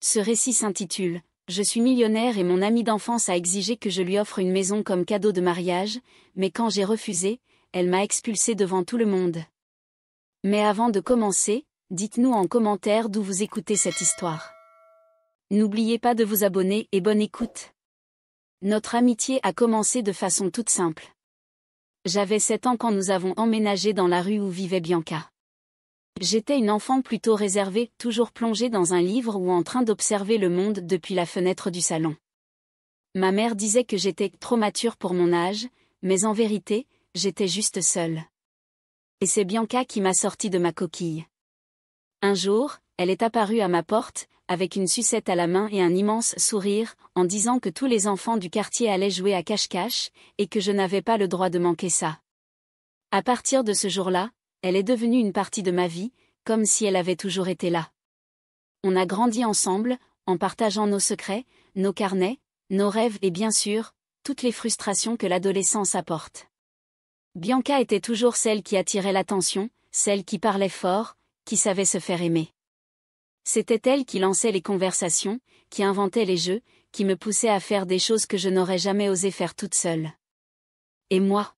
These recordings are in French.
Ce récit s'intitule « Je suis millionnaire et mon amie d'enfance a exigé que je lui offre une maison comme cadeau de mariage, mais quand j'ai refusé, elle m'a expulsé devant tout le monde. » Mais avant de commencer, dites-nous en commentaire d'où vous écoutez cette histoire. N'oubliez pas de vous abonner et bonne écoute. Notre amitié a commencé de façon toute simple. J'avais 7 ans quand nous avons emménagé dans la rue où vivait Bianca. J'étais une enfant plutôt réservée, toujours plongée dans un livre ou en train d'observer le monde depuis la fenêtre du salon. Ma mère disait que j'étais trop mature pour mon âge, mais en vérité, j'étais juste seule. Et c'est Bianca qui m'a sortie de ma coquille. Un jour, elle est apparue à ma porte, avec une sucette à la main et un immense sourire, en disant que tous les enfants du quartier allaient jouer à cache-cache, et que je n'avais pas le droit de manquer ça. À partir de ce jour-là, elle est devenue une partie de ma vie, comme si elle avait toujours été là. On a grandi ensemble, en partageant nos secrets, nos carnets, nos rêves et bien sûr, toutes les frustrations que l'adolescence apporte. Bianca était toujours celle qui attirait l'attention, celle qui parlait fort, qui savait se faire aimer. C'était elle qui lançait les conversations, qui inventait les jeux, qui me poussait à faire des choses que je n'aurais jamais osé faire toute seule. Et moi?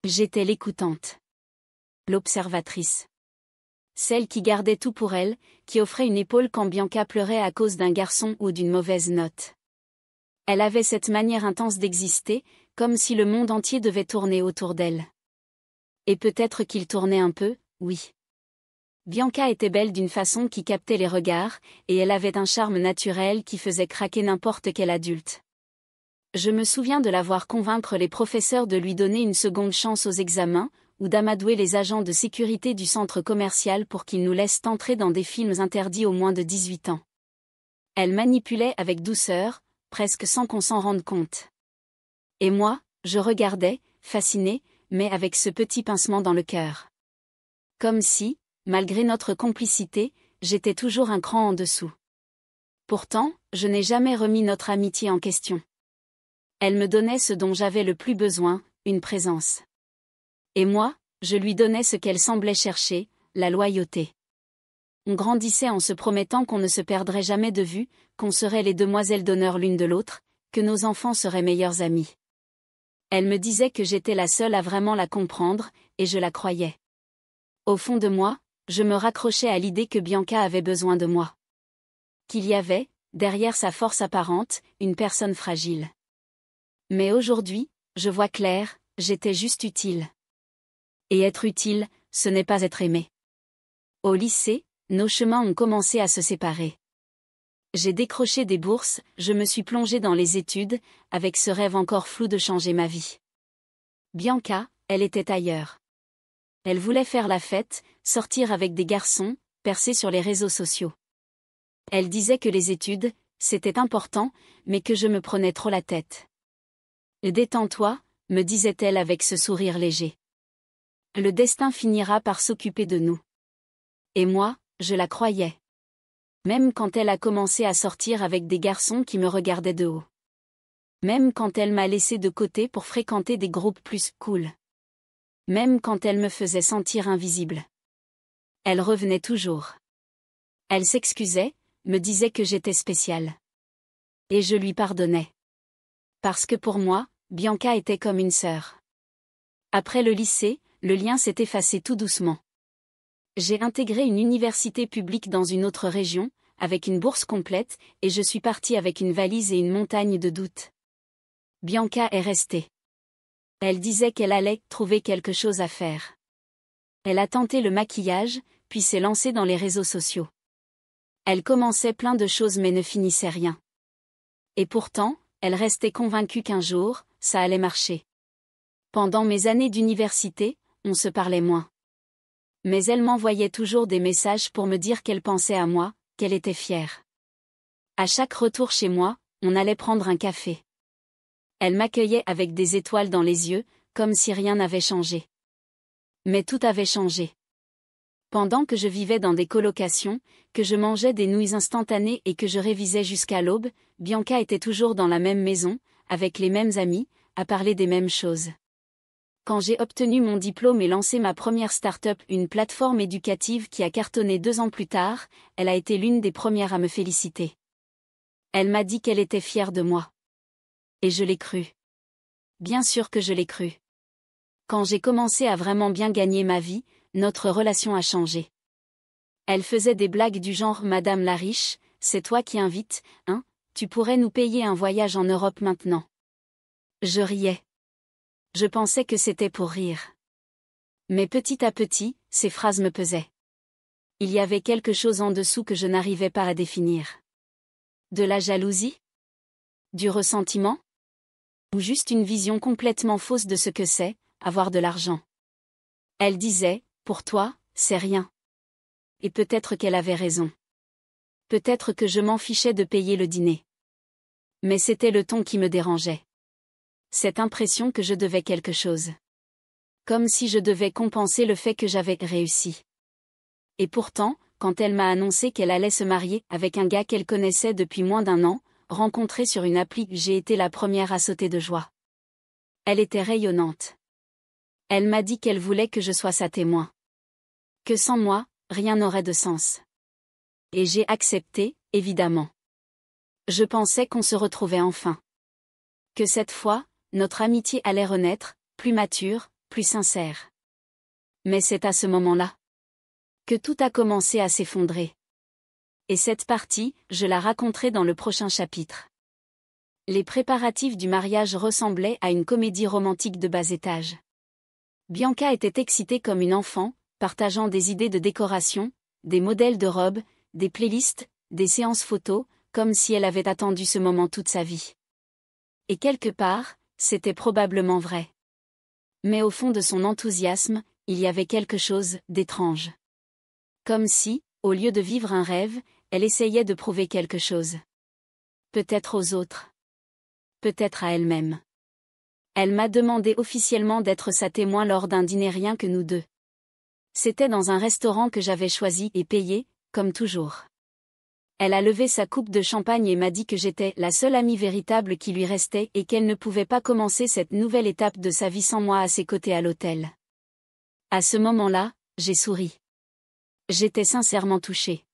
J'étais l'écoutante. L'observatrice. Celle qui gardait tout pour elle, qui offrait une épaule quand Bianca pleurait à cause d'un garçon ou d'une mauvaise note. Elle avait cette manière intense d'exister, comme si le monde entier devait tourner autour d'elle. Et peut-être qu'il tournait un peu, oui. Bianca était belle d'une façon qui captait les regards, et elle avait un charme naturel qui faisait craquer n'importe quel adulte. Je me souviens de la voir convaincre les professeurs de lui donner une seconde chance aux examens, ou d'amadouer les agents de sécurité du centre commercial pour qu'ils nous laissent entrer dans des films interdits aux moins de 18 ans. Elle manipulait avec douceur, presque sans qu'on s'en rende compte. Et moi, je regardais, fascinée, mais avec ce petit pincement dans le cœur. Comme si, malgré notre complicité, j'étais toujours un cran en dessous. Pourtant, je n'ai jamais remis notre amitié en question. Elle me donnait ce dont j'avais le plus besoin, une présence. Et moi, je lui donnais ce qu'elle semblait chercher, la loyauté. On grandissait en se promettant qu'on ne se perdrait jamais de vue, qu'on serait les demoiselles d'honneur l'une de l'autre, que nos enfants seraient meilleurs amis. Elle me disait que j'étais la seule à vraiment la comprendre, et je la croyais. Au fond de moi, je me raccrochais à l'idée que Bianca avait besoin de moi. Qu'il y avait, derrière sa force apparente, une personne fragile. Mais aujourd'hui, je vois clair, j'étais juste utile. Et être utile, ce n'est pas être aimé. Au lycée, nos chemins ont commencé à se séparer. J'ai décroché des bourses, je me suis plongée dans les études, avec ce rêve encore flou de changer ma vie. Bianca, elle était ailleurs. Elle voulait faire la fête, sortir avec des garçons, percer sur les réseaux sociaux. Elle disait que les études, c'était important, mais que je me prenais trop la tête. Détends-toi, me disait-elle avec ce sourire léger. Le destin finira par s'occuper de nous. Et moi, je la croyais. Même quand elle a commencé à sortir avec des garçons qui me regardaient de haut. Même quand elle m'a laissé de côté pour fréquenter des groupes plus cool. Même quand elle me faisait sentir invisible. Elle revenait toujours. Elle s'excusait, me disait que j'étais spéciale. Et je lui pardonnais. Parce que pour moi, Bianca était comme une sœur. Après le lycée, le lien s'est effacé tout doucement. J'ai intégré une université publique dans une autre région, avec une bourse complète, et je suis partie avec une valise et une montagne de doutes. Bianca est restée. Elle disait qu'elle allait trouver quelque chose à faire. Elle a tenté le maquillage, puis s'est lancée dans les réseaux sociaux. Elle commençait plein de choses mais ne finissait rien. Et pourtant, elle restait convaincue qu'un jour, ça allait marcher. Pendant mes années d'université, on se parlait moins. Mais elle m'envoyait toujours des messages pour me dire qu'elle pensait à moi, qu'elle était fière. À chaque retour chez moi, on allait prendre un café. Elle m'accueillait avec des étoiles dans les yeux, comme si rien n'avait changé. Mais tout avait changé. Pendant que je vivais dans des colocations, que je mangeais des nouilles instantanées et que je révisais jusqu'à l'aube, Bianca était toujours dans la même maison, avec les mêmes amis, à parler des mêmes choses. Quand j'ai obtenu mon diplôme et lancé ma première start-up, une plateforme éducative qui a cartonné 2 ans plus tard, elle a été l'une des premières à me féliciter. Elle m'a dit qu'elle était fière de moi. Et je l'ai cru. Bien sûr que je l'ai cru. Quand j'ai commencé à vraiment bien gagner ma vie, notre relation a changé. Elle faisait des blagues du genre « Madame la riche, c'est toi qui invites, hein, tu pourrais nous payer un voyage en Europe maintenant. » Je riais. Je pensais que c'était pour rire. Mais petit à petit, ces phrases me pesaient. Il y avait quelque chose en dessous que je n'arrivais pas à définir. De la jalousie? Du ressentiment? Ou juste une vision complètement fausse de ce que c'est, avoir de l'argent? Elle disait, pour toi, c'est rien. Et peut-être qu'elle avait raison. Peut-être que je m'en fichais de payer le dîner. Mais c'était le ton qui me dérangeait. Cette impression que je devais quelque chose. Comme si je devais compenser le fait que j'avais réussi. Et pourtant, quand elle m'a annoncé qu'elle allait se marier avec un gars qu'elle connaissait depuis moins d'1 an, rencontré sur une appli, j'ai été la première à sauter de joie. Elle était rayonnante. Elle m'a dit qu'elle voulait que je sois sa témoin. Que sans moi, rien n'aurait de sens. Et j'ai accepté, évidemment. Je pensais qu'on se retrouvait enfin. Que cette fois, notre amitié allait renaître, plus mature, plus sincère. Mais c'est à ce moment-là que tout a commencé à s'effondrer. Et cette partie, je la raconterai dans le prochain chapitre. Les préparatifs du mariage ressemblaient à une comédie romantique de bas étage. Bianca était excitée comme une enfant, partageant des idées de décoration, des modèles de robes, des playlists, des séances photos, comme si elle avait attendu ce moment toute sa vie. Et quelque part, c'était probablement vrai. Mais au fond de son enthousiasme, il y avait quelque chose d'étrange. Comme si, au lieu de vivre un rêve, elle essayait de prouver quelque chose. Peut-être aux autres. Peut-être à elle-même. Elle m'a demandé officiellement d'être sa témoin lors d'un dîner rien que nous deux. C'était dans un restaurant que j'avais choisi et payé, comme toujours. Elle a levé sa coupe de champagne et m'a dit que j'étais la seule amie véritable qui lui restait et qu'elle ne pouvait pas commencer cette nouvelle étape de sa vie sans moi à ses côtés à l'hôtel. À ce moment-là, j'ai souri. J'étais sincèrement touchée.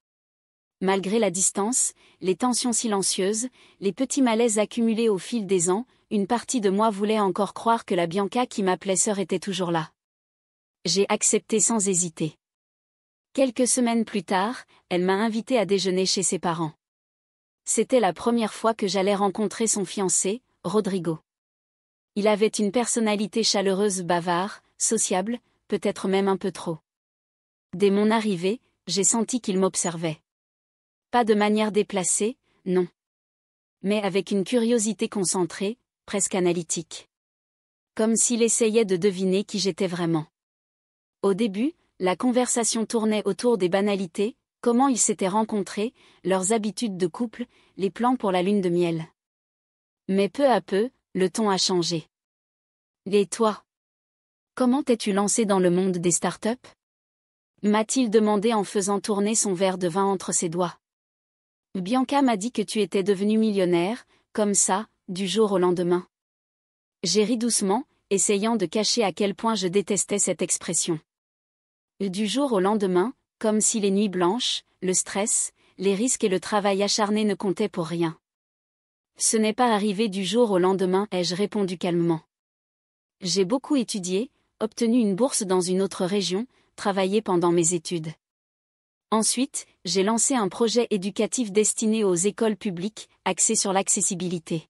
Malgré la distance, les tensions silencieuses, les petits malaises accumulés au fil des ans, une partie de moi voulait encore croire que la Bianca qui m'appelait sœur était toujours là. J'ai accepté sans hésiter. Quelques semaines plus tard, elle m'a invitée à déjeuner chez ses parents. C'était la première fois que j'allais rencontrer son fiancé, Rodrigo. Il avait une personnalité chaleureuse, bavard, sociable, peut-être même un peu trop. Dès mon arrivée, j'ai senti qu'il m'observait. Pas de manière déplacée, non. Mais avec une curiosité concentrée, presque analytique. Comme s'il essayait de deviner qui j'étais vraiment. Au début, la conversation tournait autour des banalités, comment ils s'étaient rencontrés, leurs habitudes de couple, les plans pour la lune de miel. Mais peu à peu, le ton a changé. Et toi? Comment t'es-tu lancé dans le monde des startups? M'a-t-il demandé en faisant tourner son verre de vin entre ses doigts. Bianca m'a dit que tu étais devenu millionnaire, comme ça, du jour au lendemain. J'ai ri doucement, essayant de cacher à quel point je détestais cette expression. Du jour au lendemain, comme si les nuits blanches, le stress, les risques et le travail acharné ne comptaient pour rien. Ce n'est pas arrivé du jour au lendemain, ai-je répondu calmement. J'ai beaucoup étudié, obtenu une bourse dans une autre région, travaillé pendant mes études. Ensuite, j'ai lancé un projet éducatif destiné aux écoles publiques, axé sur l'accessibilité.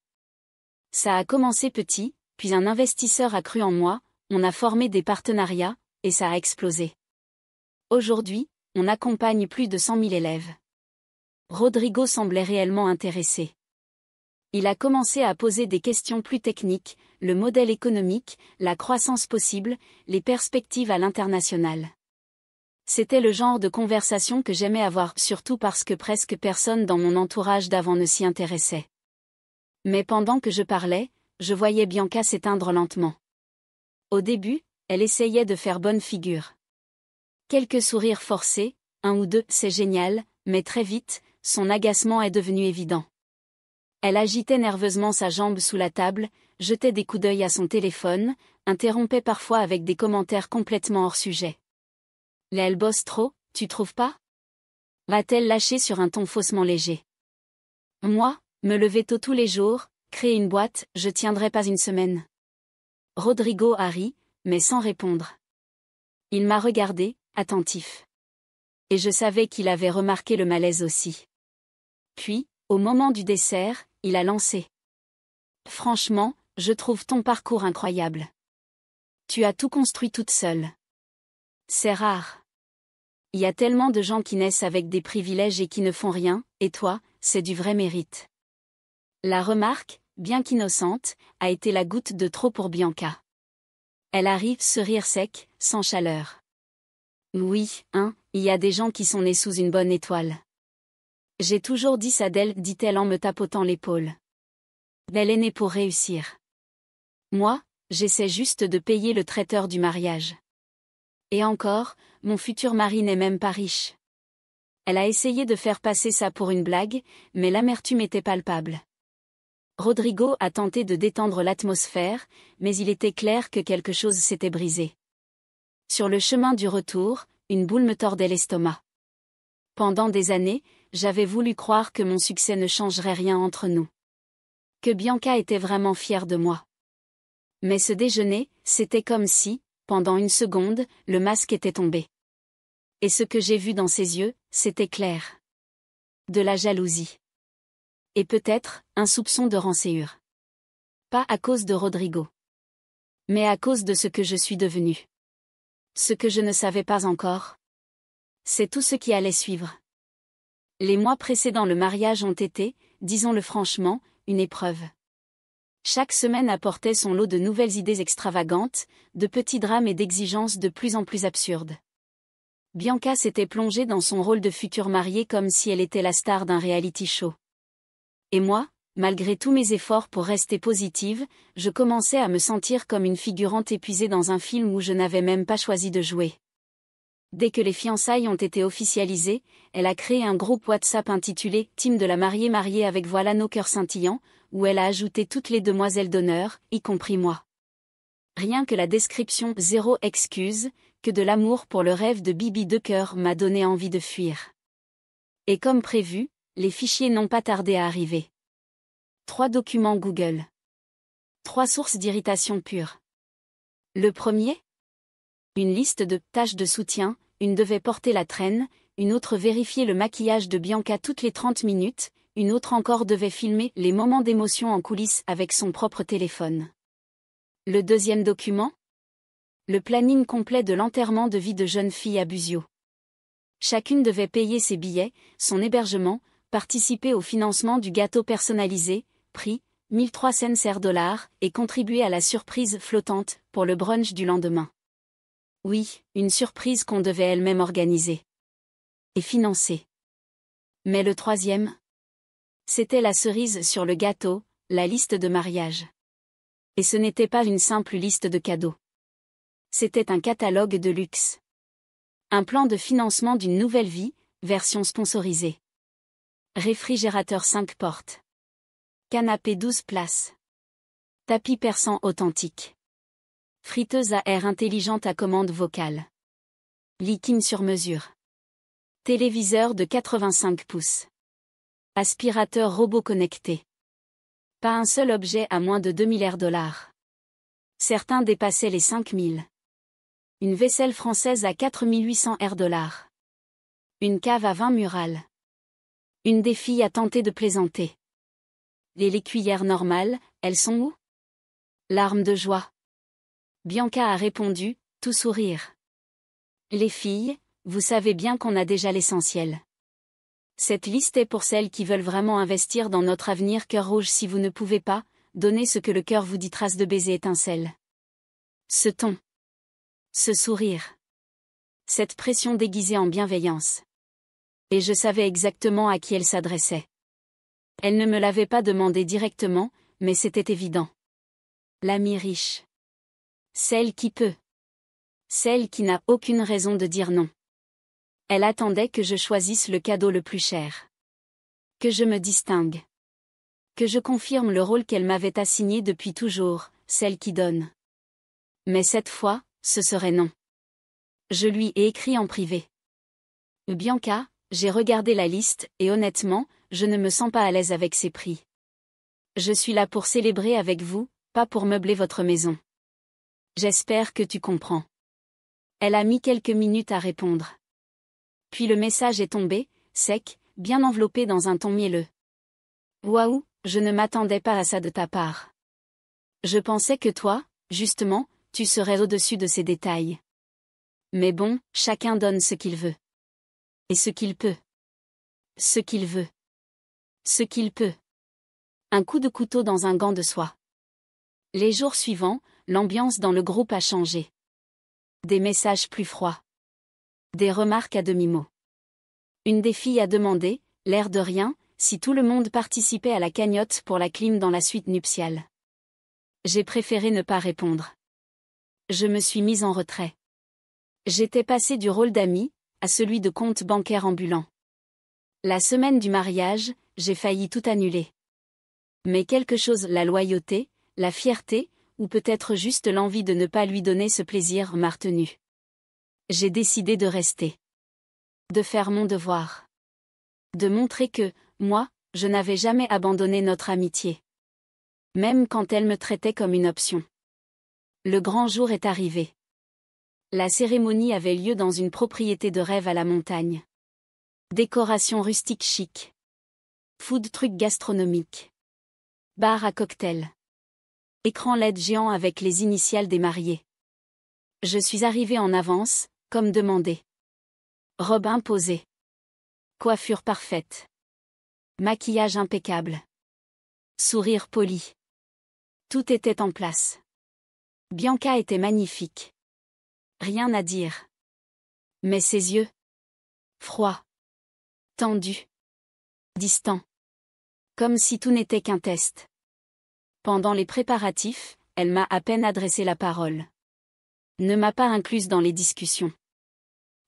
Ça a commencé petit, puis un investisseur a cru en moi, on a formé des partenariats, et ça a explosé. Aujourd'hui, on accompagne plus de 100 000 élèves. Rodrigo semblait réellement intéressé. Il a commencé à poser des questions plus techniques, le modèle économique, la croissance possible, les perspectives à l'international. C'était le genre de conversation que j'aimais avoir, surtout parce que presque personne dans mon entourage d'avant ne s'y intéressait. Mais pendant que je parlais, je voyais Bianca s'éteindre lentement. Au début, elle essayait de faire bonne figure. Quelques sourires forcés, un ou deux, c'est génial, mais très vite, son agacement est devenu évident. Elle agitait nerveusement sa jambe sous la table, jetait des coups d'œil à son téléphone, interrompait parfois avec des commentaires complètement hors sujet. Elle bosse trop, tu trouves pas? Va-t-elle lâcher sur un ton faussement léger. Moi, me lever tôt tous les jours, créer une boîte, je tiendrai pas une semaine. Rodrigo a ri, mais sans répondre. Il m'a regardé, attentif. Et je savais qu'il avait remarqué le malaise aussi. Puis, au moment du dessert, il a lancé. Franchement, je trouve ton parcours incroyable. Tu as tout construit toute seule. C'est rare. Il y a tellement de gens qui naissent avec des privilèges et qui ne font rien, et toi, c'est du vrai mérite. La remarque, bien qu'innocente, a été la goutte de trop pour Bianca. Elle arrive, ce rire sec, sans chaleur. Oui, il y a des gens qui sont nés sous une bonne étoile. J'ai toujours dit ça d'elle, dit-elle en me tapotant l'épaule. Elle est née pour réussir. Moi, j'essaie juste de payer le traiteur du mariage. Et encore, mon futur mari n'est même pas riche. Elle a essayé de faire passer ça pour une blague, mais l'amertume était palpable. Rodrigo a tenté de détendre l'atmosphère, mais il était clair que quelque chose s'était brisé. Sur le chemin du retour, une boule me tordait l'estomac. Pendant des années, j'avais voulu croire que mon succès ne changerait rien entre nous. Que Bianca était vraiment fière de moi. Mais ce déjeuner, c'était comme si, pendant une seconde, le masque était tombé. Et ce que j'ai vu dans ses yeux, c'était clair. De la jalousie. Et peut-être, un soupçon de rancœur. Pas à cause de Rodrigo. Mais à cause de ce que je suis devenue. Ce que je ne savais pas encore. C'est tout ce qui allait suivre. Les mois précédant le mariage ont été, disons-le franchement, une épreuve. Chaque semaine apportait son lot de nouvelles idées extravagantes, de petits drames et d'exigences de plus en plus absurdes. Bianca s'était plongée dans son rôle de future mariée comme si elle était la star d'un reality show. Et moi, malgré tous mes efforts pour rester positive, je commençais à me sentir comme une figurante épuisée dans un film où je n'avais même pas choisi de jouer. Dès que les fiançailles ont été officialisées, elle a créé un groupe WhatsApp intitulé « Team de la mariée avec voilà nos cœurs scintillants », où elle a ajouté toutes les demoiselles d'honneur, y compris moi. Rien que la description « Zéro excuse », que de l'amour pour le rêve de Bibi de cœur m'a donné envie de fuir. Et comme prévu, les fichiers n'ont pas tardé à arriver. 3 documents Google. 3 sources d'irritation pure. Le premier? Une liste de tâches de soutien, une devait porter la traîne, une autre vérifier le maquillage de Bianca toutes les 30 minutes, une autre encore devait filmer les moments d'émotion en coulisses avec son propre téléphone. Le deuxième document? Le planning complet de l'enterrement de vie de jeune fille à Busio. Chacune devait payer ses billets, son hébergement, participer au financement du gâteau personnalisé, prix 1300 $, et contribuer à la surprise flottante pour le brunch du lendemain. Oui, une surprise qu'on devait elle-même organiser. Et financer. Mais le troisième? C'était la cerise sur le gâteau, la liste de mariage. Et ce n'était pas une simple liste de cadeaux. C'était un catalogue de luxe. Un plan de financement d'une nouvelle vie, version sponsorisée. Réfrigérateur 5 portes. Canapé 12 places. Tapis persan authentique. Friteuse à air intelligente à commande vocale. Lit sur mesure. Téléviseur de 85 pouces. Aspirateur robot connecté. Pas un seul objet à moins de 2 000 $. Certains dépassaient les 5 000. Une vaisselle française à 4 800 $. Une cave à vin murale. Une des filles a tenté de plaisanter. Et les cuillères normales, elles sont où? Larmes de joie. Bianca a répondu, tout sourire. Les filles, vous savez bien qu'on a déjà l'essentiel. Cette liste est pour celles qui veulent vraiment investir dans notre avenir. Cœur rouge si vous ne pouvez pas, donnez ce que le cœur vous dit. Trace de baiser étincelle. Ce ton. Ce sourire. Cette pression déguisée en bienveillance. Et je savais exactement à qui elle s'adressait. Elle ne me l'avait pas demandé directement, mais c'était évident. L'amie riche. Celle qui peut. Celle qui n'a aucune raison de dire non. Elle attendait que je choisisse le cadeau le plus cher. Que je me distingue. Que je confirme le rôle qu'elle m'avait assigné depuis toujours, celle qui donne. Mais cette fois, ce serait non. Je lui ai écrit en privé. Bianca, j'ai regardé la liste, et honnêtement, je ne me sens pas à l'aise avec ces prix. Je suis là pour célébrer avec vous, pas pour meubler votre maison. J'espère que tu comprends. Elle a mis quelques minutes à répondre. Puis le message est tombé, sec, bien enveloppé dans un ton mielleux. Waouh, je ne m'attendais pas à ça de ta part. Je pensais que toi, justement, tu serais au-dessus de ces détails. Mais bon, chacun donne ce qu'il veut. Et ce qu'il peut. Ce qu'il veut. Ce qu'il peut. Un coup de couteau dans un gant de soie. Les jours suivants, l'ambiance dans le groupe a changé. Des messages plus froids. Des remarques à demi-mot. Une des filles a demandé, l'air de rien, si tout le monde participait à la cagnotte pour la clim dans la suite nuptiale. J'ai préféré ne pas répondre. Je me suis mise en retrait. J'étais passée du rôle d'amie à celui de compte bancaire ambulant. La semaine du mariage, j'ai failli tout annuler. Mais quelque chose, la loyauté, la fierté, ou peut-être juste l'envie de ne pas lui donner ce plaisir m'a retenue. J'ai décidé de rester. De faire mon devoir. De montrer que, moi, je n'avais jamais abandonné notre amitié. Même quand elle me traitait comme une option. Le grand jour est arrivé. La cérémonie avait lieu dans une propriété de rêve à la montagne. Décoration rustique chic. Food truck gastronomique. Bar à cocktail. Écran LED géant avec les initiales des mariés. Je suis arrivée en avance, comme demandé. Robe imposée. Coiffure parfaite. Maquillage impeccable. Sourire poli. Tout était en place. Bianca était magnifique. Rien à dire. Mais ses yeux. Froids. Tendus. Distants. Comme si tout n'était qu'un test. Pendant les préparatifs, elle m'a à peine adressé la parole. Ne m'a pas incluse dans les discussions.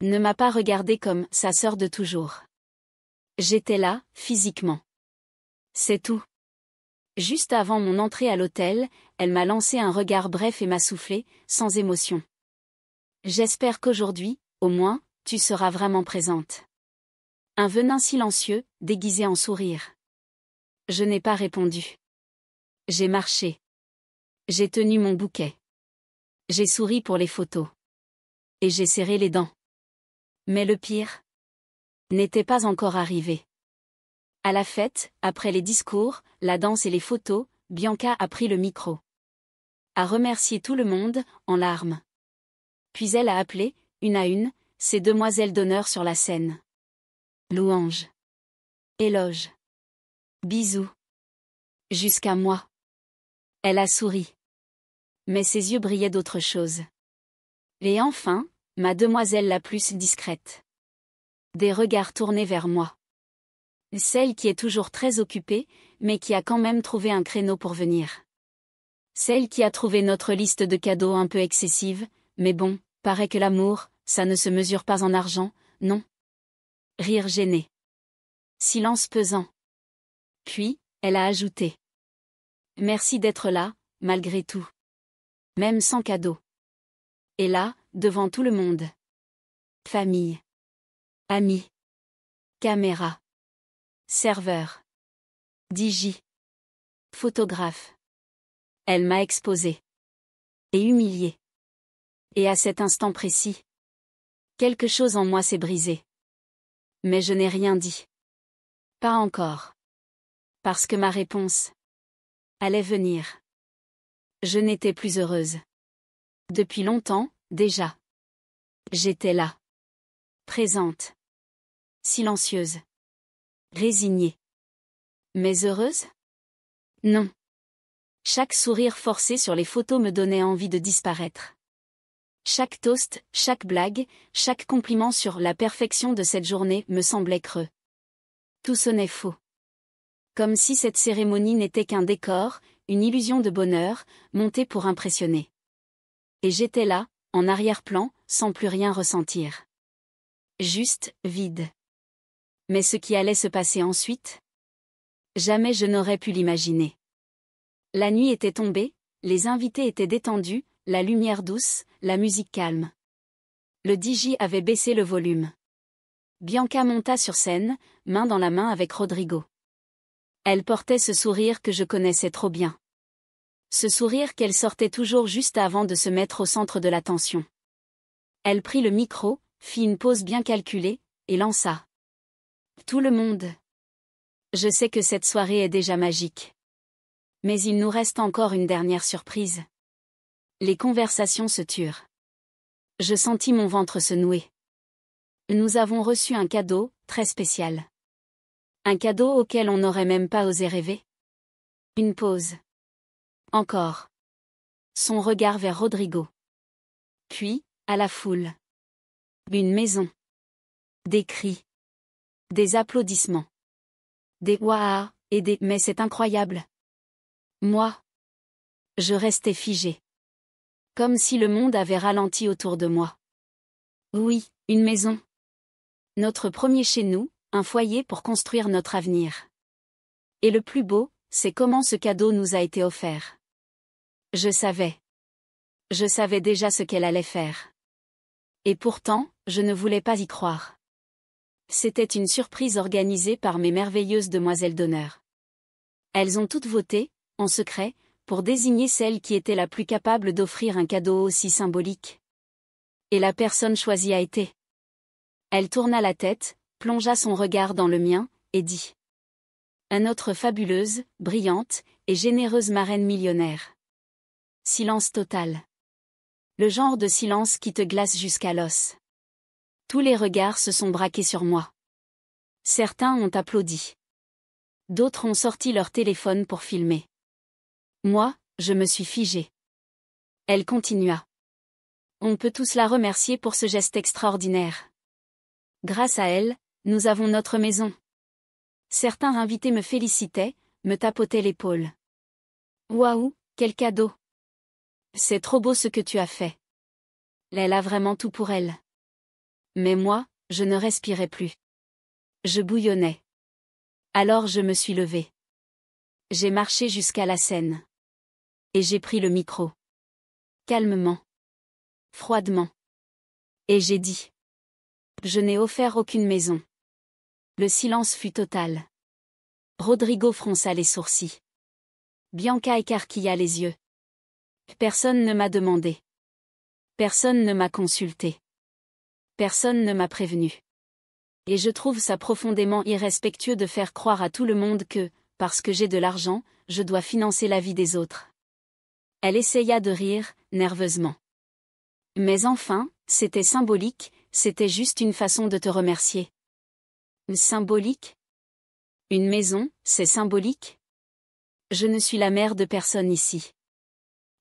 Ne m'a pas regardée comme sa sœur de toujours. J'étais là, physiquement. C'est tout. Juste avant mon entrée à l'hôtel, elle m'a lancé un regard bref et m'a soufflé, sans émotion. J'espère qu'aujourd'hui, au moins, tu seras vraiment présente. Un venin silencieux, déguisé en sourire. Je n'ai pas répondu. J'ai marché. J'ai tenu mon bouquet. J'ai souri pour les photos. Et j'ai serré les dents. Mais le pire n'était pas encore arrivé. À la fête, après les discours, la danse et les photos, Bianca a pris le micro. A remercié tout le monde, en larmes. Puis elle a appelé, une à une, ses demoiselles d'honneur sur la scène. Louange. Éloge. Bisous. Jusqu'à moi. Elle a souri. Mais ses yeux brillaient d'autre chose. Et enfin, ma demoiselle la plus discrète. Des regards tournés vers moi. Celle qui est toujours très occupée, mais qui a quand même trouvé un créneau pour venir. Celle qui a trouvé notre liste de cadeaux un peu excessive, mais bon, paraît que l'amour, ça ne se mesure pas en argent, non. Rire gêné. Silence pesant. Puis, elle a ajouté. Merci d'être là, malgré tout. Même sans cadeau. Et là, devant tout le monde. Famille. Amis. Caméra. Serveur. DJ. Photographe. Elle m'a exposé. Et humilié. Et à cet instant précis, quelque chose en moi s'est brisé. Mais je n'ai rien dit. Pas encore. Parce que ma réponse allait venir. Je n'étais plus heureuse. Depuis longtemps, déjà. J'étais là. Présente. Silencieuse. Résignée. Mais heureuse? Non. Chaque sourire forcé sur les photos me donnait envie de disparaître. Chaque toast, chaque blague, chaque compliment sur la perfection de cette journée me semblait creux. Tout sonnait faux. Comme si cette cérémonie n'était qu'un décor, une illusion de bonheur, montée pour impressionner. Et j'étais là, en arrière-plan, sans plus rien ressentir. Juste, vide. Mais ce qui allait se passer ensuite? Jamais je n'aurais pu l'imaginer. La nuit était tombée, les invités étaient détendus, la lumière douce, la musique calme. Le DJ avait baissé le volume. Bianca monta sur scène, main dans la main avec Rodrigo. Elle portait ce sourire que je connaissais trop bien. Ce sourire qu'elle sortait toujours juste avant de se mettre au centre de l'attention. Elle prit le micro, fit une pause bien calculée, et lança. Tout le monde. Je sais que cette soirée est déjà magique. Mais il nous reste encore une dernière surprise. Les conversations se turent. Je sentis mon ventre se nouer. Nous avons reçu un cadeau, très spécial. Un cadeau auquel on n'aurait même pas osé rêver. Une pause. Encore. Son regard vers Rodrigo. Puis, à la foule. Une maison. Des cris. Des applaudissements. Des waouh et des mais c'est incroyable. Moi. Je restais figé. Comme si le monde avait ralenti autour de moi. Oui, une maison. Notre premier chez nous, un foyer pour construire notre avenir. Et le plus beau, c'est comment ce cadeau nous a été offert. Je savais. Je savais déjà ce qu'elle allait faire. Et pourtant, je ne voulais pas y croire. C'était une surprise organisée par mes merveilleuses demoiselles d'honneur. Elles ont toutes voté, en secret, pour désigner celle qui était la plus capable d'offrir un cadeau aussi symbolique. Et la personne choisie a été. Elle tourna la tête, plongea son regard dans le mien, et dit. Notre fabuleuse, brillante, et généreuse marraine millionnaire. Silence total. Le genre de silence qui te glace jusqu'à l'os. Tous les regards se sont braqués sur moi. Certains ont applaudi. D'autres ont sorti leur téléphone pour filmer. Moi, je me suis figée. Elle continua. On peut tous la remercier pour ce geste extraordinaire. Grâce à elle, nous avons notre maison. Certains invités me félicitaient, me tapotaient l'épaule. Waouh, quel cadeau! C'est trop beau ce que tu as fait. Elle a vraiment tout pour elle. Mais moi, je ne respirais plus. Je bouillonnais. Alors je me suis levée. J'ai marché jusqu'à la scène. Et j'ai pris le micro. Calmement. Froidement. Et j'ai dit. Je n'ai offert aucune maison. Le silence fut total. Rodrigo fronça les sourcils. Bianca écarquilla les yeux. Personne ne m'a demandé. Personne ne m'a consulté. Personne ne m'a prévenu. Et je trouve ça profondément irrespectueux de faire croire à tout le monde que, parce que j'ai de l'argent, je dois financer la vie des autres. Elle essaya de rire, nerveusement. Mais enfin, c'était symbolique, c'était juste une façon de te remercier. Symbolique? Une maison, c'est symbolique? Je ne suis la mère de personne ici.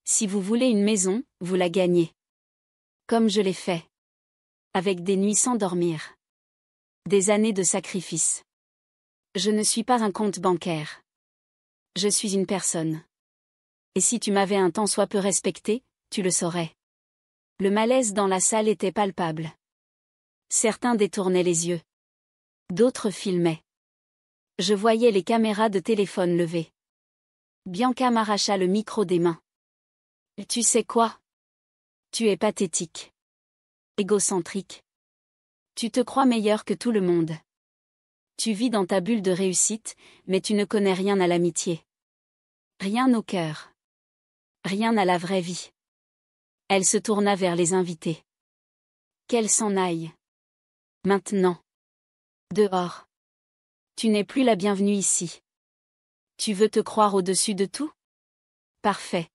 Si vous voulez une maison, vous la gagnez. Comme je l'ai fait. Avec des nuits sans dormir. Des années de sacrifice. Je ne suis pas un compte bancaire. Je suis une personne. Et si tu m'avais un tant soit peu respecté, tu le saurais. Le malaise dans la salle était palpable. Certains détournaient les yeux. D'autres filmaient. Je voyais les caméras de téléphone levées. Bianca m'arracha le micro des mains. Tu sais quoi? Tu es pathétique. Égocentrique. Tu te crois meilleur que tout le monde. Tu vis dans ta bulle de réussite, mais tu ne connais rien à l'amitié. Rien au cœur. Rien à la vraie vie. Elle se tourna vers les invités. Qu'elle s'en aille. Maintenant. Dehors. Tu n'es plus la bienvenue ici. Tu veux te croire au-dessus de tout? Parfait.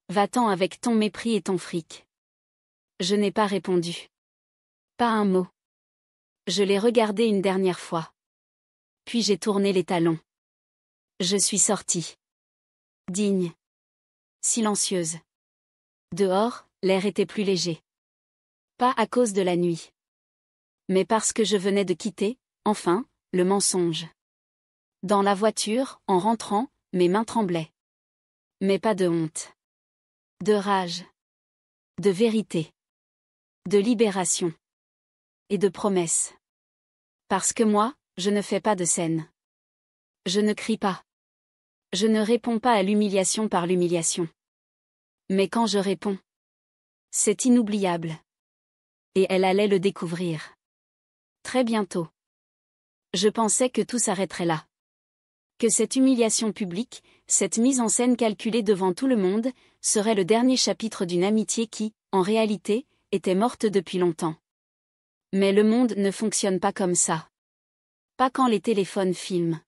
Va-t'en avec ton mépris et ton fric. Je n'ai pas répondu. Pas un mot. Je l'ai regardé une dernière fois. Puis j'ai tourné les talons. Je suis sortie. Digne. Silencieuse. Dehors, l'air était plus léger. Pas à cause de la nuit. Mais parce que je venais de quitter, enfin, le mensonge. Dans la voiture, en rentrant, mes mains tremblaient. Mais pas de honte. De rage. De vérité. De libération. Et de promesse. Parce que moi, je ne fais pas de scène. Je ne crie pas. Je ne réponds pas à l'humiliation par l'humiliation. Mais quand je réponds, c'est inoubliable. Et elle allait le découvrir. Très bientôt. Je pensais que tout s'arrêterait là. Que cette humiliation publique, cette mise en scène calculée devant tout le monde, serait le dernier chapitre d'une amitié qui, en réalité, était morte depuis longtemps. Mais le monde ne fonctionne pas comme ça. Pas quand les téléphones filment.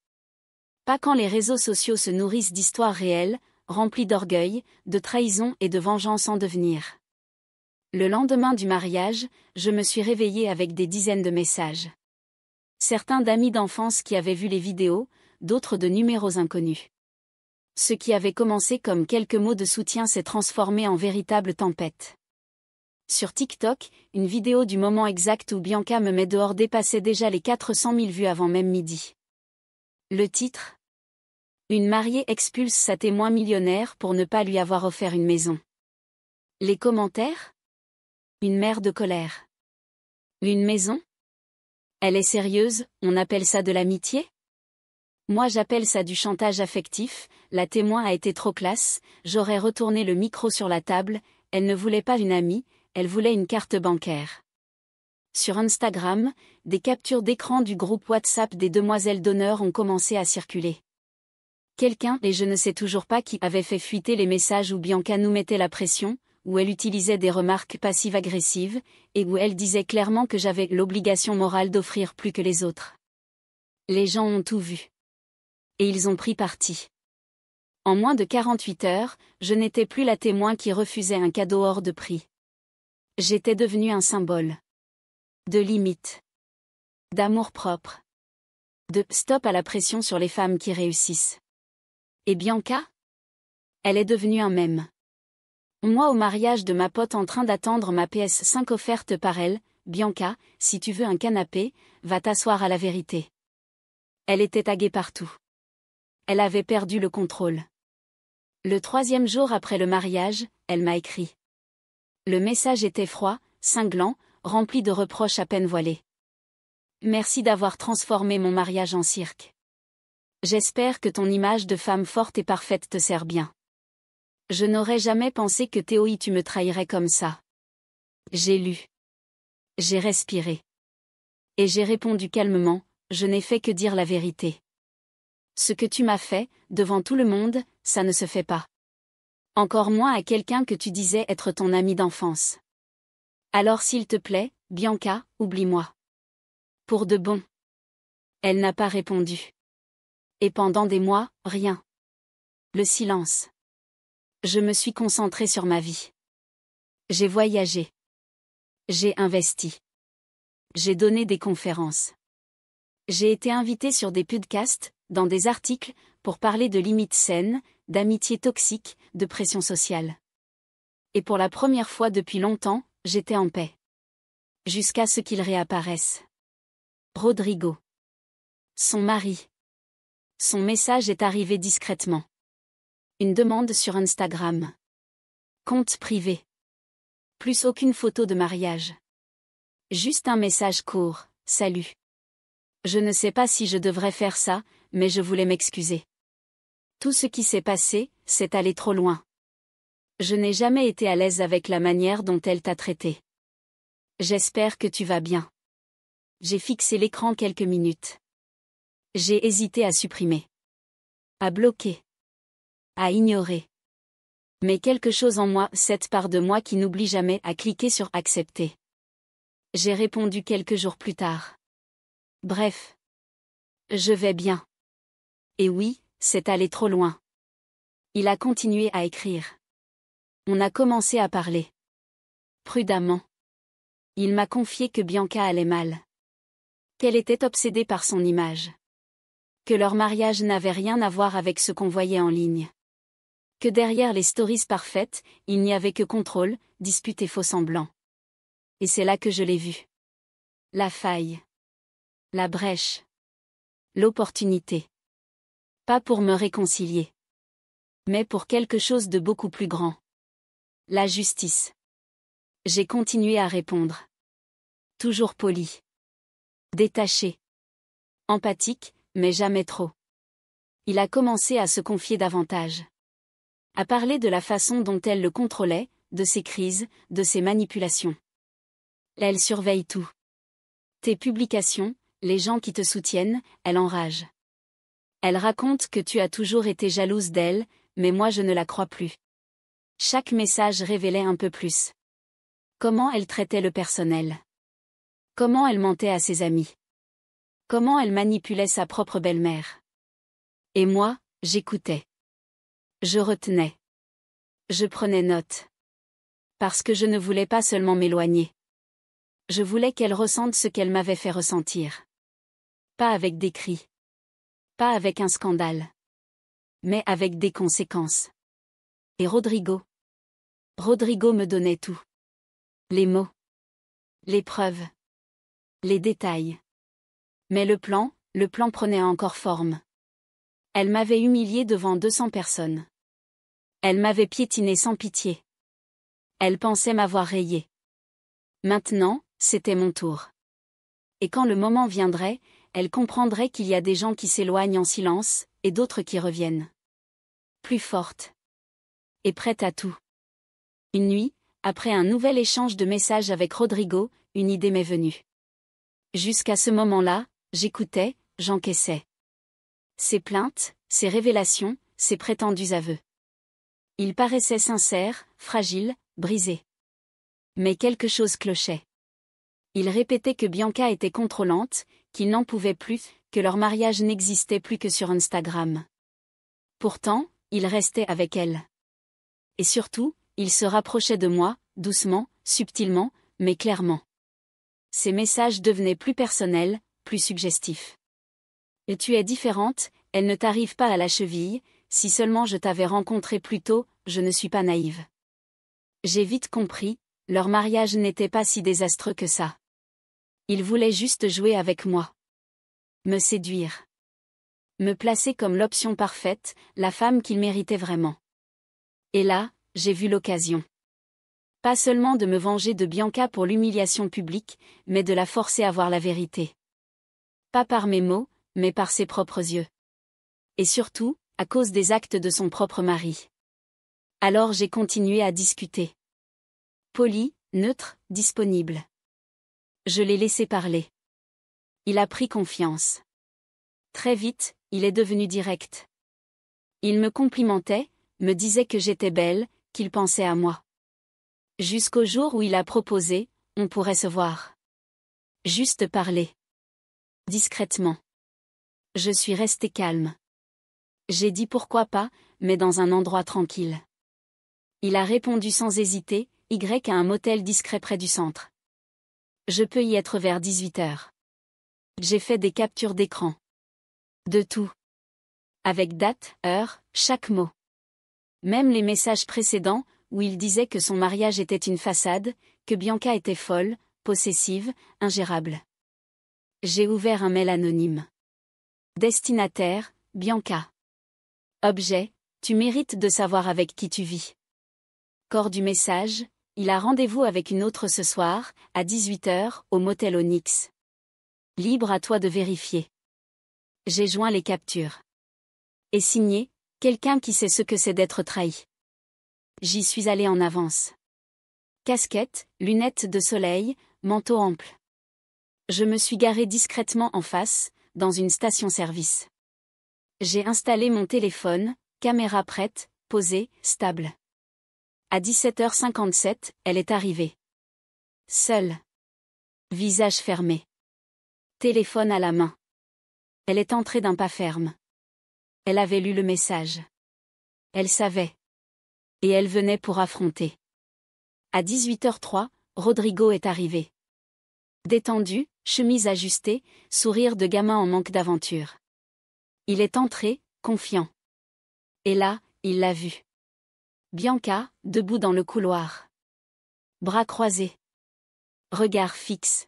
Pas quand les réseaux sociaux se nourrissent d'histoires réelles, remplies d'orgueil, de trahison et de vengeance en devenir. Le lendemain du mariage, je me suis réveillée avec des dizaines de messages. Certains d'amis d'enfance qui avaient vu les vidéos, d'autres de numéros inconnus. Ce qui avait commencé comme quelques mots de soutien s'est transformé en véritable tempête. Sur TikTok, une vidéo du moment exact où Bianca me met dehors dépassait déjà les 400 000 vues avant même midi. Le titre ? Une mariée expulse sa témoin millionnaire pour ne pas lui avoir offert une maison. Les commentaires ? Une mer de colère. Une maison ? Elle est sérieuse, on appelle ça de l'amitié ? Moi j'appelle ça du chantage affectif, la témoin a été trop classe, j'aurais retourné le micro sur la table, elle ne voulait pas une amie, elle voulait une carte bancaire. Sur Instagram, des captures d'écran du groupe WhatsApp des demoiselles d'honneur ont commencé à circuler. Quelqu'un, et je ne sais toujours pas qui, avait fait fuiter les messages où Bianca nous mettait la pression, où elle utilisait des remarques passives-agressives, et où elle disait clairement que j'avais l'obligation morale d'offrir plus que les autres. Les gens ont tout vu. Et ils ont pris parti. En moins de 48 heures, je n'étais plus la témoin qui refusait un cadeau hors de prix. J'étais devenue un symbole. De limite. D'amour-propre. De stop à la pression sur les femmes qui réussissent. Et Bianca ? Elle est devenue un mème. Moi au mariage de ma pote en train d'attendre ma PS5 offerte par elle, Bianca, si tu veux un canapé, va t'asseoir à la vérité. Elle était taguée partout. Elle avait perdu le contrôle. Le 3e jour après le mariage, elle m'a écrit. Le message était froid, cinglant, rempli de reproches à peine voilés. Merci d'avoir transformé mon mariage en cirque. J'espère que ton image de femme forte et parfaite te sert bien. Je n'aurais jamais pensé que Théoï tu me trahirais comme ça. J'ai lu. J'ai respiré. Et j'ai répondu calmement, je n'ai fait que dire la vérité. Ce que tu m'as fait, devant tout le monde, ça ne se fait pas. Encore moins à quelqu'un que tu disais être ton ami d'enfance. Alors s'il te plaît, Bianca, oublie-moi. Pour de bon. Elle n'a pas répondu. Et pendant des mois, rien. Le silence. Je me suis concentrée sur ma vie. J'ai voyagé. J'ai investi. J'ai donné des conférences. J'ai été invitée sur des podcasts, dans des articles, pour parler de limites saines, d'amitié toxique, de pression sociale. Et pour la première fois depuis longtemps, j'étais en paix. Jusqu'à ce qu'il réapparaisse. Rodrigo. Son mari. Son message est arrivé discrètement. Une demande sur Instagram. Compte privé. Plus aucune photo de mariage. Juste un message court, salut. Je ne sais pas si je devrais faire ça, mais je voulais m'excuser. Tout ce qui s'est passé, c'est allé trop loin. Je n'ai jamais été à l'aise avec la manière dont elle t'a traité. J'espère que tu vas bien. J'ai fixé l'écran quelques minutes. J'ai hésité à supprimer. À bloquer. À ignorer. Mais quelque chose en moi, cette part de moi qui n'oublie jamais, a cliqué sur accepter. J'ai répondu quelques jours plus tard. Bref. Je vais bien. Et oui, c'est allé trop loin. Il a continué à écrire. On a commencé à parler. Prudemment. Il m'a confié que Bianca allait mal. Qu'elle était obsédée par son image. Que leur mariage n'avait rien à voir avec ce qu'on voyait en ligne. Que derrière les stories parfaites, il n'y avait que contrôle, dispute et faux-semblants. Et c'est là que je l'ai vu. La faille. La brèche. L'opportunité. Pas pour me réconcilier. Mais pour quelque chose de beaucoup plus grand. La justice. J'ai continué à répondre. Toujours poli. Détaché. Empathique, mais jamais trop. il a commencé à se confier davantage. À parler de la façon dont elle le contrôlait, de ses crises, de ses manipulations. Elle surveille tout. Tes publications, les gens qui te soutiennent, elle enrage. Elle raconte que tu as toujours été jalouse d'elle, mais moi je ne la crois plus. Chaque message révélait un peu plus. Comment elle traitait le personnel. Comment elle mentait à ses amis. Comment elle manipulait sa propre belle-mère. Et moi, j'écoutais. Je retenais. Je prenais note. Parce que je ne voulais pas seulement m'éloigner. Je voulais qu'elle ressente ce qu'elle m'avait fait ressentir. Pas avec des cris. Pas avec un scandale. Mais avec des conséquences. Et Rodrigo. Rodrigo me donnait tout. Les mots. Les preuves. Les détails. Mais le plan prenait encore forme. Elle m'avait humiliée devant 200 personnes. Elle m'avait piétinée sans pitié. Elle pensait m'avoir rayée. Maintenant, c'était mon tour. Et quand le moment viendrait, elle comprendrait qu'il y a des gens qui s'éloignent en silence, et d'autres qui reviennent. Plus forte. Et prête à tout. Une nuit, après un nouvel échange de messages avec Rodrigo, une idée m'est venue. Jusqu'à ce moment-là, j'écoutais, j'encaissais. Ses plaintes, ses révélations, ses prétendus aveux. Il paraissait sincère, fragile, brisé. Mais quelque chose clochait. Il répétait que Bianca était contrôlante, qu'il n'en pouvait plus, que leur mariage n'existait plus que sur Instagram. Pourtant, il restait avec elle. Et surtout, il se rapprochait de moi, doucement, subtilement, mais clairement. Ses messages devenaient plus personnels, plus suggestifs. « Et tu es différente, elle ne t'arrive pas à la cheville, si seulement je t'avais rencontré plus tôt, je ne suis pas naïve. » J'ai vite compris, leur mariage n'était pas si désastreux que ça. Il voulait juste jouer avec moi. Me séduire. Me placer comme l'option parfaite, la femme qu'il méritait vraiment. Et là, j'ai vu l'occasion. Pas seulement de me venger de Bianca pour l'humiliation publique, mais de la forcer à voir la vérité. Pas par mes mots, mais par ses propres yeux. Et surtout, à cause des actes de son propre mari. Alors j'ai continué à discuter. Poli, neutre, disponible. Je l'ai laissé parler. Il a pris confiance. Très vite, il est devenu direct. Il me complimentait, me disait que j'étais belle, qu'il pensait à moi. Jusqu'au jour où il a proposé, on pourrait se voir. Juste parler. Discrètement. Je suis restée calme. J'ai dit pourquoi pas, mais dans un endroit tranquille. Il a répondu sans hésiter, Y à un motel discret près du centre. Je peux y être vers 18h. J'ai fait des captures d'écran. De tout. Avec date, heure, chaque mot. Même les messages précédents, où il disait que son mariage était une façade, que Bianca était folle, possessive, ingérable. J'ai ouvert un mail anonyme. Destinataire, Bianca. Objet, tu mérites de savoir avec qui tu vis. Corps du message, il a rendez-vous avec une autre ce soir, à 18h, au motel Onyx. Libre à toi de vérifier. J'ai joint les captures. Et signé, quelqu'un qui sait ce que c'est d'être trahi. J'y suis allé en avance. Casquette, lunettes de soleil, manteau ample. Je me suis garé discrètement en face, dans une station-service. J'ai installé mon téléphone, caméra prête, posée, stable. À 17h57, elle est arrivée. Seule. Visage fermé. Téléphone à la main. Elle est entrée d'un pas ferme. Elle avait lu le message. Elle savait. Et elle venait pour affronter. À 18h03, Rodrigo est arrivé. Détendu, chemise ajustée, sourire de gamin en manque d'aventure. Il est entré, confiant. Et là, il l'a vue. Bianca, debout dans le couloir. Bras croisés. Regard fixe.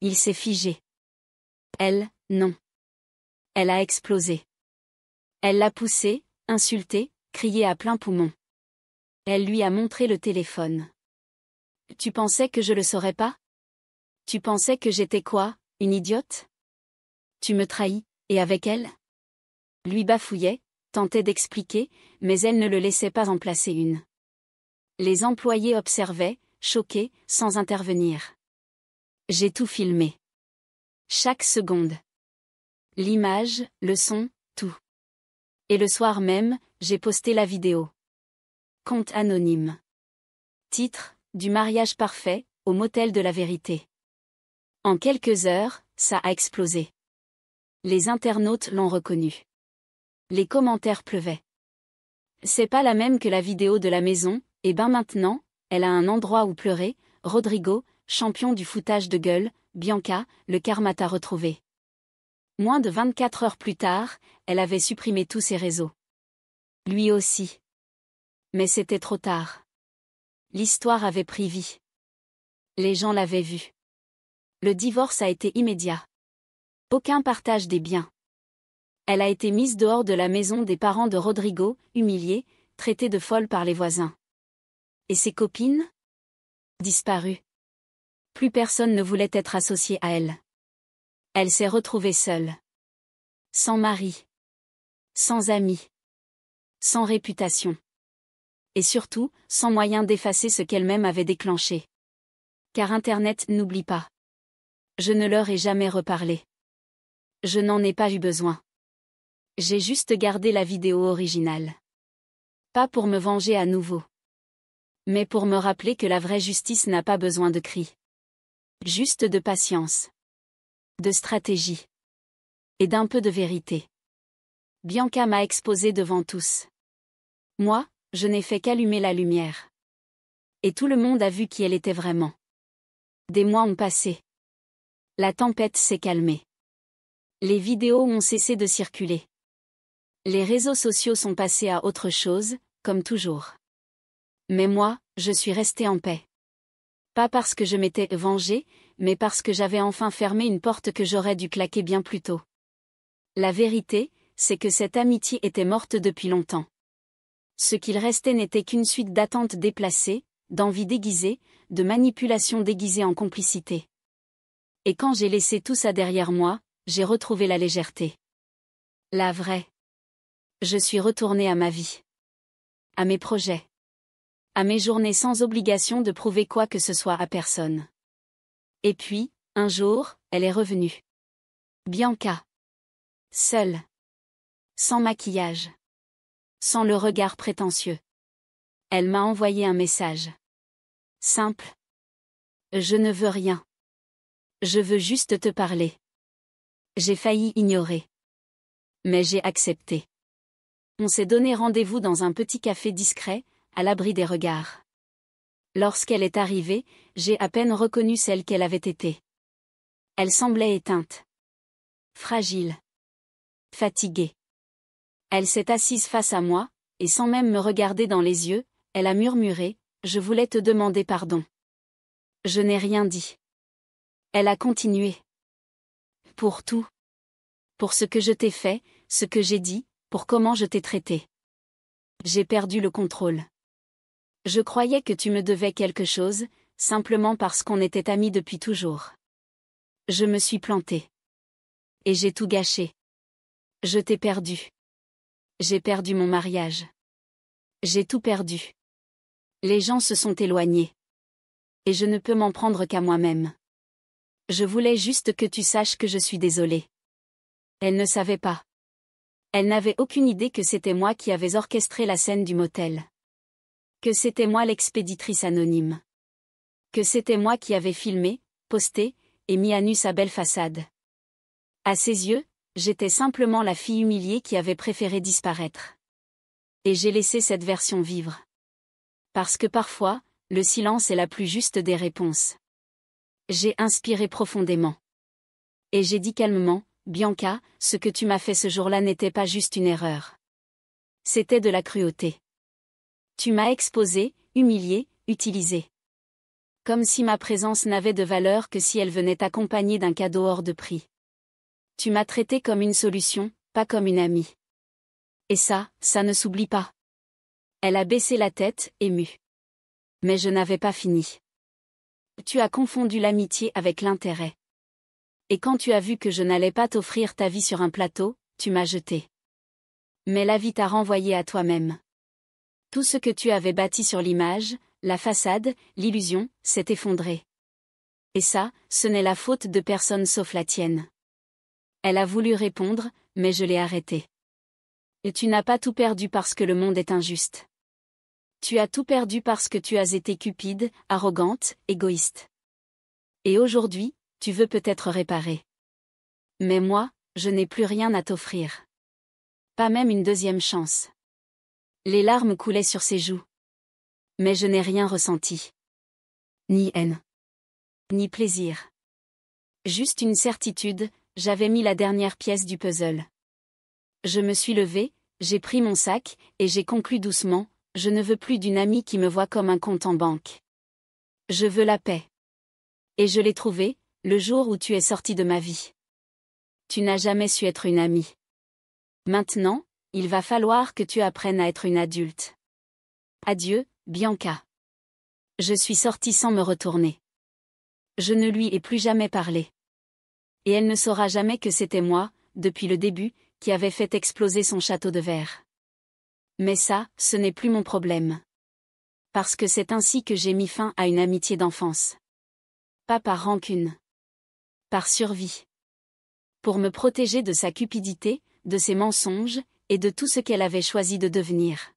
Il s'est figé. Elle, non. Elle a explosé. Elle l'a poussé, insulté, crié à plein poumon. Elle lui a montré le téléphone. Tu pensais que je le saurais pas? Tu pensais que j'étais quoi, une idiote? Tu me trahis, et avec elle? Lui bafouillait, tentait d'expliquer, mais elle ne le laissait pas en placer une. Les employés observaient, choqués, sans intervenir. J'ai tout filmé. Chaque seconde. L'image, le son, tout. Et le soir même, j'ai posté la vidéo. Compte anonyme. Titre, du mariage parfait, au motel de la vérité. En quelques heures, ça a explosé. Les internautes l'ont reconnu. Les commentaires pleuvaient. C'est pas la même que la vidéo de la maison, et ben maintenant, elle a un endroit où pleurer, Rodrigo, champion du foutage de gueule, Bianca, le karma t'a retrouvé. Moins de 24 heures plus tard, elle avait supprimé tous ses réseaux. Lui aussi. Mais c'était trop tard. L'histoire avait pris vie. Les gens l'avaient vu. Le divorce a été immédiat. Aucun partage des biens. Elle a été mise dehors de la maison des parents de Rodrigo, humiliée, traitée de folle par les voisins. Et ses copines? Disparues. Plus personne ne voulait être associé à elle. Elle s'est retrouvée seule. Sans mari. Sans amis. Sans réputation. Et surtout, sans moyen d'effacer ce qu'elle-même avait déclenché. Car Internet n'oublie pas. Je ne leur ai jamais reparlé. Je n'en ai pas eu besoin. J'ai juste gardé la vidéo originale. Pas pour me venger à nouveau. Mais pour me rappeler que la vraie justice n'a pas besoin de cris. Juste de patience. De stratégie. Et d'un peu de vérité. Bianca m'a exposé devant tous. Moi, je n'ai fait qu'allumer la lumière. Et tout le monde a vu qui elle était vraiment. Des mois ont passé. La tempête s'est calmée. Les vidéos ont cessé de circuler. Les réseaux sociaux sont passés à autre chose, comme toujours. Mais moi, je suis restée en paix. Pas parce que je m'étais vengée, mais parce que j'avais enfin fermé une porte que j'aurais dû claquer bien plus tôt. La vérité, c'est que cette amitié était morte depuis longtemps. Ce qu'il restait n'était qu'une suite d'attentes déplacées, d'envies déguisées, de manipulations déguisées en complicité. Et quand j'ai laissé tout ça derrière moi, j'ai retrouvé la légèreté. La vraie. Je suis retournée à ma vie. À mes projets. À mes journées sans obligation de prouver quoi que ce soit à personne. Et puis, un jour, elle est revenue. Bianca. Seule. Sans maquillage. Sans le regard prétentieux. Elle m'a envoyé un message. Simple. Je ne veux rien. Je veux juste te parler. J'ai failli ignorer. Mais j'ai accepté. On s'est donné rendez-vous dans un petit café discret, à l'abri des regards. Lorsqu'elle est arrivée, j'ai à peine reconnu celle qu'elle avait été. Elle semblait éteinte. Fragile. Fatiguée. Elle s'est assise face à moi, et sans même me regarder dans les yeux, elle a murmuré, « Je voulais te demander pardon. » Je n'ai rien dit. Elle a continué. Pour tout. Pour ce que je t'ai fait, ce que j'ai dit, pour comment je t'ai traité. J'ai perdu le contrôle. Je croyais que tu me devais quelque chose, simplement parce qu'on était amis depuis toujours. Je me suis plantée. Et j'ai tout gâché. Je t'ai perdu. J'ai perdu mon mariage. J'ai tout perdu. Les gens se sont éloignés. Et je ne peux m'en prendre qu'à moi-même. Je voulais juste que tu saches que je suis désolée. Elle ne savait pas. Elle n'avait aucune idée que c'était moi qui avais orchestré la scène du motel. Que c'était moi l'expéditrice anonyme. Que c'était moi qui avais filmé, posté, et mis à nu sa belle façade. À ses yeux, j'étais simplement la fille humiliée qui avait préféré disparaître. Et j'ai laissé cette version vivre. Parce que parfois, le silence est la plus juste des réponses. J'ai inspiré profondément. Et j'ai dit calmement, Bianca, ce que tu m'as fait ce jour-là n'était pas juste une erreur. C'était de la cruauté. Tu m'as exposée, humiliée, utilisée. Comme si ma présence n'avait de valeur que si elle venait accompagnée d'un cadeau hors de prix. Tu m'as traitée comme une solution, pas comme une amie. Et ça ne s'oublie pas. Elle a baissé la tête, émue. Mais je n'avais pas fini. Tu as confondu l'amitié avec l'intérêt. Et quand tu as vu que je n'allais pas t'offrir ta vie sur un plateau, tu m'as jeté. Mais la vie t'a renvoyé à toi-même. Tout ce que tu avais bâti sur l'image, la façade, l'illusion, s'est effondré. Et ça, ce n'est la faute de personne sauf la tienne. Elle a voulu répondre, mais je l'ai arrêtée. Et tu n'as pas tout perdu parce que le monde est injuste. Tu as tout perdu parce que tu as été cupide, arrogante, égoïste. Et aujourd'hui, tu veux peut-être réparer. Mais moi, je n'ai plus rien à t'offrir. Pas même une deuxième chance. Les larmes coulaient sur ses joues. Mais je n'ai rien ressenti. Ni haine. Ni plaisir. Juste une certitude, j'avais mis la dernière pièce du puzzle. Je me suis levée, j'ai pris mon sac, et j'ai conclu doucement, je ne veux plus d'une amie qui me voit comme un compte en banque. Je veux la paix. Et je l'ai trouvée, le jour où tu es sorti de ma vie. Tu n'as jamais su être une amie. Maintenant, il va falloir que tu apprennes à être une adulte. Adieu, Bianca. Je suis sortie sans me retourner. Je ne lui ai plus jamais parlé. Et elle ne saura jamais que c'était moi, depuis le début, qui avait fait exploser son château de verre. Mais ça, ce n'est plus mon problème. Parce que c'est ainsi que j'ai mis fin à une amitié d'enfance. Pas par rancune. Par survie. Pour me protéger de sa cupidité, de ses mensonges, et de tout ce qu'elle avait choisi de devenir.